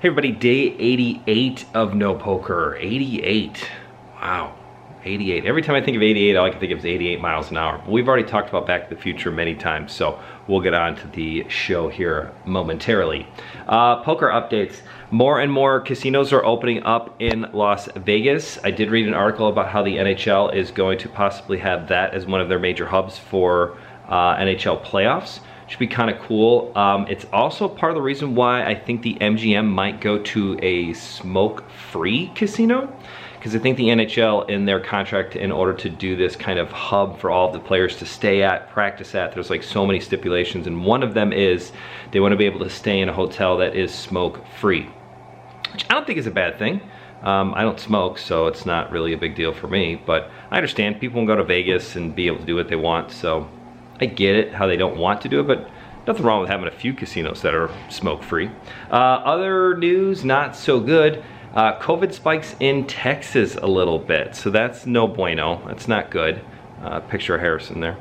Hey everybody, day 88 of No Poker. 88. Wow. 88. Every time I think of 88, all I can think of is 88 miles an hour. But we've already talked about Back to the Future many times, so we'll get on to the show here momentarily. Poker updates. More and more casinos are opening up in Las Vegas. I did read an article about how the NHL is going to possibly have that as one of their major hubs for NHL playoffs. Should be kind of cool. It's also part of the reason why I think the MGM might go to a smoke-free casino, because I think the NHL in their contract, in order to do this kind of hub for all of the players to stay at, practice at, there's like so many stipulations, and one of them is they want to be able to stay in a hotel that is smoke-free, which I don't think is a bad thing. I don't smoke, so it's not really a big deal for me, but I understand people can go to Vegas and be able to do what they want, so I get it, how they don't want to do it, but nothing wrong with having a few casinos that are smoke-free. Other news, not so good. COVID spikes in Texas a little bit, so that's no bueno. That's not good. Picture of Harrison there.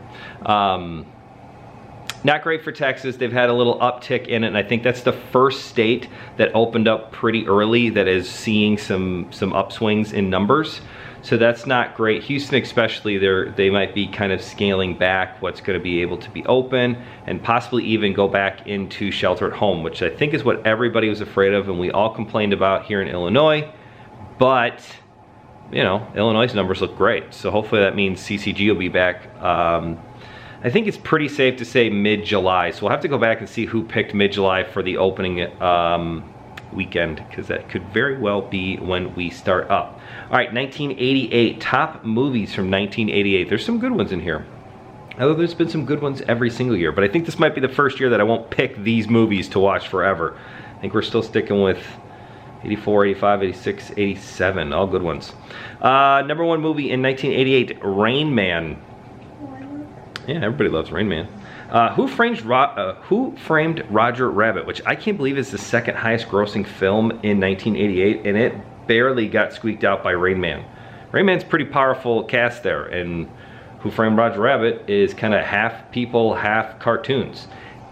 Not great for Texas. They've had a little uptick in it, and I think that's the first state that opened up pretty early that is seeing some upswings in numbers. So that's not great. Houston especially, they might be kind of scaling back what's going to be able to be open and possibly even go back into shelter at home, which I think is what everybody was afraid of and we all complained about here in Illinois. But, you know, Illinois' numbers look great. So hopefully that means CCG will be back. I think it's pretty safe to say mid-July. So we'll have to go back and see who picked mid-July for the opening weekend, because that could very well be when we start up. All right, 1988, top movies from 1988. There's some good ones in here. Although there's been some good ones every single year, but I think this might be the first year that I won't pick these movies to watch forever. I think we're still sticking with 84, 85, 86, 87, all good ones. Number one movie in 1988, Rain Man. Yeah, everybody loves Rain Man. Who Framed Roger Rabbit, which I can't believe is the second highest grossing film in 1988, and it barely got squeaked out by Rain Man. Rain Man's pretty powerful cast there, and Who Framed Roger Rabbit is kind of half people, half cartoons.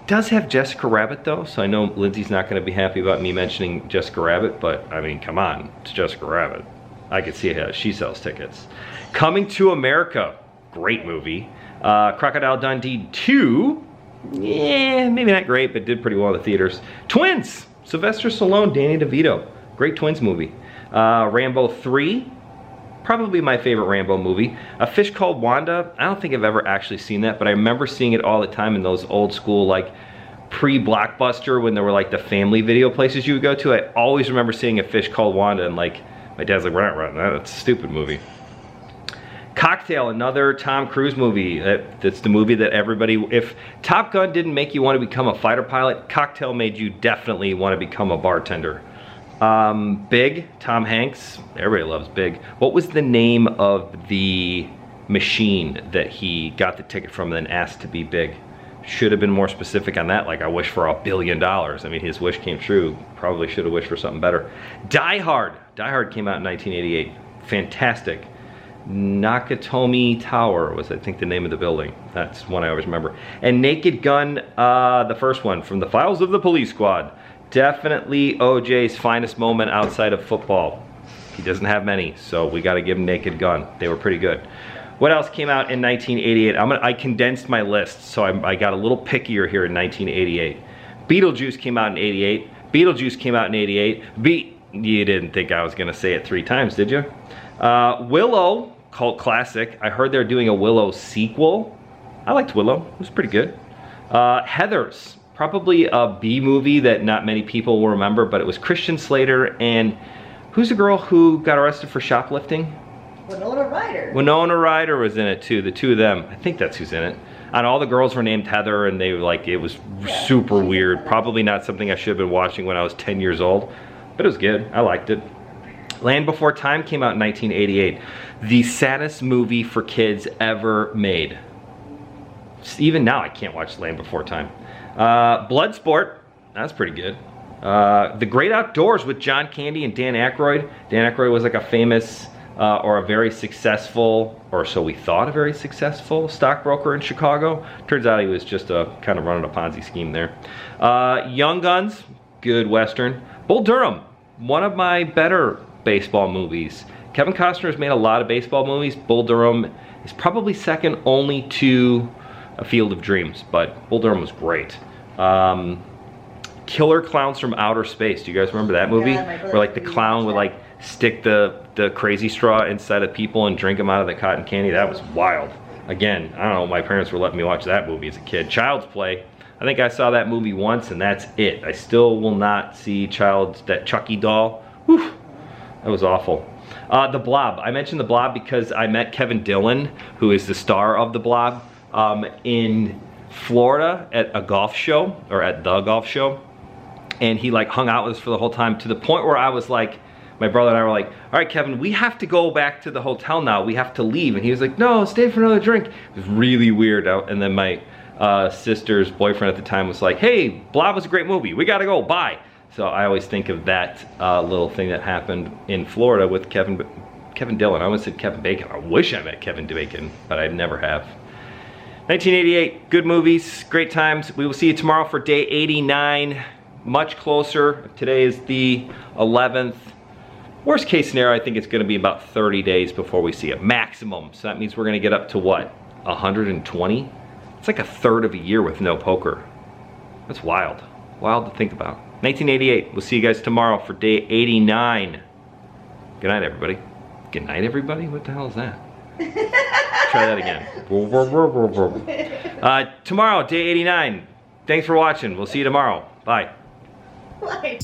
Does have Jessica Rabbit though, so I know Lindsay's not going to be happy about me mentioning Jessica Rabbit, but I mean, come on, it's Jessica Rabbit. I could see how she sells tickets. Coming to America, great movie. Crocodile Dundee 2, yeah, maybe not great, but did pretty well in the theaters. Twins, Sylvester Stallone, Danny DeVito, great Twins movie. Rambo 3, probably my favorite Rambo movie. A Fish Called Wanda, I don't think I've ever actually seen that, but I remember seeing it all the time in those old school, like, pre-Blockbuster, when there were like the family video places you would go to. I always remember seeing A Fish Called Wanda, and like, my dad's like, we're not running that, it's a stupid movie. Cocktail, another Tom Cruise movie. That's the movie that everybody, if Top Gun didn't make you want to become a fighter pilot, Cocktail made you definitely want to become a bartender. Big, Tom Hanks, everybody loves Big. What was the name of the machine that he got the ticket from and then asked to be big? Should have been more specific on that, like I wish for $1 billion. I mean, his wish came true. Probably should have wished for something better. Die Hard. Die Hard came out in 1988. Fantastic. Nakatomi Tower was, I think, the name of the building. That's one I always remember. And Naked Gun, the first one, from the Files of the Police Squad. Definitely OJ's finest moment outside of football. He doesn't have many, so we got to give him Naked Gun. They were pretty good. What else came out in 1988? I condensed my list, so I got a little pickier here in 1988. Beetlejuice came out in 88. Beetlejuice came out in 88. You didn't think I was going to say it 3 times, did you? Willow, cult classic. I heard they're doing a Willow sequel. I liked Willow. It was pretty good. Heathers, probably a B movie that not many people will remember, but it was Christian Slater and who's the girl who got arrested for shoplifting? Winona Ryder. Winona Ryder was in it too, the two of them. I think that's who's in it. And all the girls were named Heather, and they were like, it was super weird. Probably not something I should have been watching when I was 10 years old, but it was good. I liked it. Land Before Time came out in 1988. The saddest movie for kids ever made. Even now I can't watch Land Before Time. Bloodsport, that's pretty good. The Great Outdoors with John Candy and Dan Aykroyd. Dan Aykroyd was like a famous or a very successful, or so we thought, a very successful stockbroker in Chicago. Turns out he was just a kind of running a Ponzi scheme there. Young Guns, good Western. Bull Durham, one of my better baseball movies. Kevin Costner's made a lot of baseball movies. Bull Durham is probably second only to A Field of Dreams, but Bull Durham was great. Killer Clowns from Outer Space. Do you guys remember that movie? Yeah, where like the clown would like stick the crazy straw inside of people and drink them out of the cotton candy. That was wild. Again, I don't know, my parents were letting me watch that movie as a kid. Child's Play. I think I saw that movie once and that's it. I still will not see that Chucky doll. Whew, that was awful. The Blob. I mentioned The Blob because I met Kevin Dillon, who is the star of The Blob, in Florida at a golf show, or at the golf show. And he like hung out with us for the whole time, to the point where I was like, my brother and I were like, all right, Kevin, we have to go back to the hotel now. We have to leave. And he was like, no, stay for another drink. It was really weird. And then my sister's boyfriend at the time was like, hey, Blob was a great movie. We gotta go, bye. So I always think of that little thing that happened in Florida with Kevin Dillon. I almost said Kevin Bacon. I wish I met Kevin Bacon, but I never have. 1988, good movies, great times. We will see you tomorrow for day 89. Much closer. Today is the 11th. Worst case scenario, I think it's going to be about 30 days before we see it, maximum. So that means we're going to get up to what, 120? It's like a third of a year with no poker. That's wild. Wild to think about. 1988. We'll see you guys tomorrow for day 89. Good night, everybody. Good night, everybody? What the hell is that? Try that again. Tomorrow, day 89. Thanks for watching. We'll see you tomorrow. Bye. Why?